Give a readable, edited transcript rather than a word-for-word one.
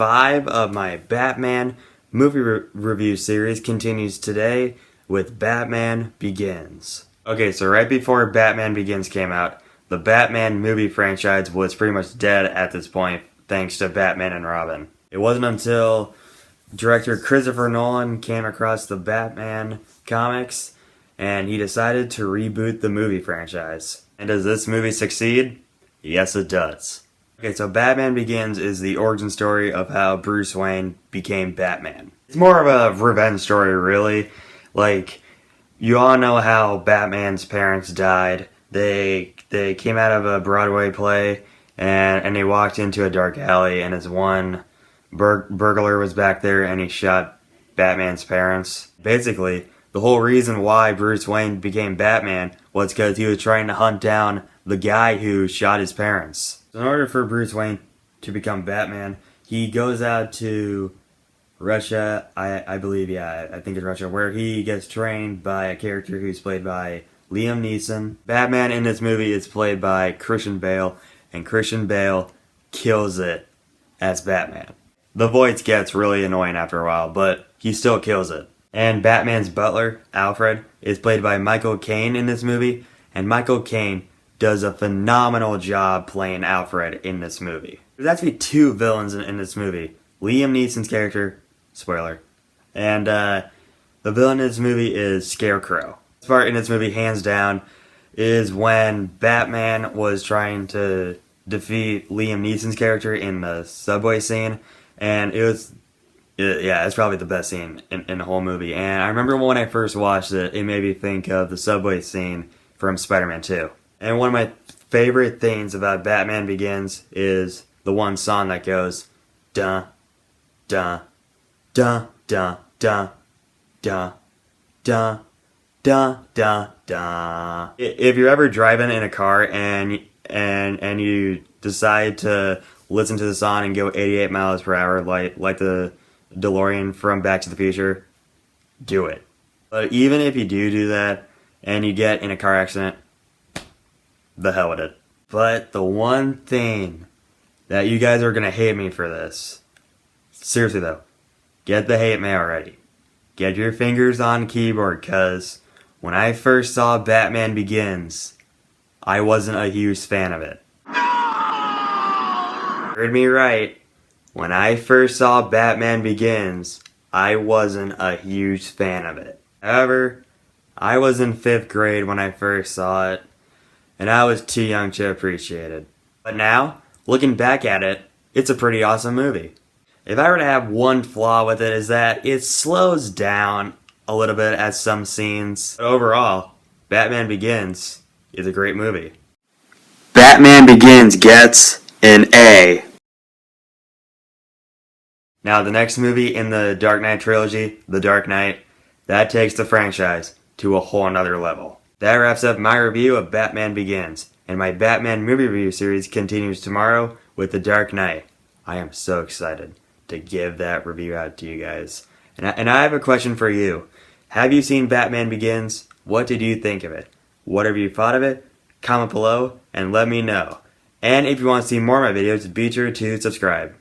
5 of my Batman movie review series continues today with Batman Begins. Okay, so right before Batman Begins came out, the Batman movie franchise was pretty much dead at this point thanks to Batman and Robin. It wasn't until director Christopher Nolan came across the Batman comics and he decided to reboot the movie franchise. And does this movie succeed? Yes, it does. Okay, so Batman Begins is the origin story of how Bruce Wayne became Batman. It's more of a revenge story, really. Like, you all know how Batman's parents died. They came out of a Broadway play and they walked into a dark alley, and this one burglar was back there and he shot Batman's parents. Basically, the whole reason why Bruce Wayne became Batman was because he was trying to hunt down the guy who shot his parents. So in order for Bruce Wayne to become Batman, he goes out to Russia, I believe, I think it's Russia, where he gets trained by a character who's played by Liam Neeson. Batman in this movie is played by Christian Bale, and Christian Bale kills it as Batman. The voice gets really annoying after a while, but he still kills it. And Batman's butler, Alfred, is played by Michael Caine in this movie, and Michael Caine does a phenomenal job playing Alfred in this movie. There's actually two villains in this movie. Liam Neeson's character, spoiler, and the villain in this movie is Scarecrow. This part in this movie, hands down, is when Batman was trying to defeat Liam Neeson's character in the subway scene, and it's probably the best scene in the whole movie. And I remember when I first watched it, it made me think of the subway scene from Spider-Man 2. And one of my favorite things about Batman Begins is the one song that goes dun dun dun dun dun dun dun dun dun dun. If you're ever driving in a car and you decide to listen to the song and go 88 miles per hour like the DeLorean from Back to the Future, do it. But even if you do that and you get in a car accident, the hell with it. But the one thing that you guys are going to hate me for this, seriously though, get the hate mail ready. Get your fingers on the keyboard, cause when I first saw Batman Begins, I wasn't a huge fan of it. Heard me right. When I first saw Batman Begins, I wasn't a huge fan of it. However, I was in 5th grade when I first saw it, and I was too young to appreciate it. But now, looking back at it, it's a pretty awesome movie. If I were to have one flaw with it, is that it slows down a little bit at some scenes. But overall, Batman Begins is a great movie. Batman Begins gets an A. Now, the next movie in the Dark Knight trilogy, The Dark Knight, that takes the franchise to a whole nother level. That wraps up my review of Batman Begins, and my Batman movie review series continues tomorrow with The Dark Knight. I am so excited to give that review out to you guys. And I have a question for you. Have you seen Batman Begins? What did you think of it? Whatever you thought of it, comment below and let me know. And if you want to see more of my videos, be sure to subscribe.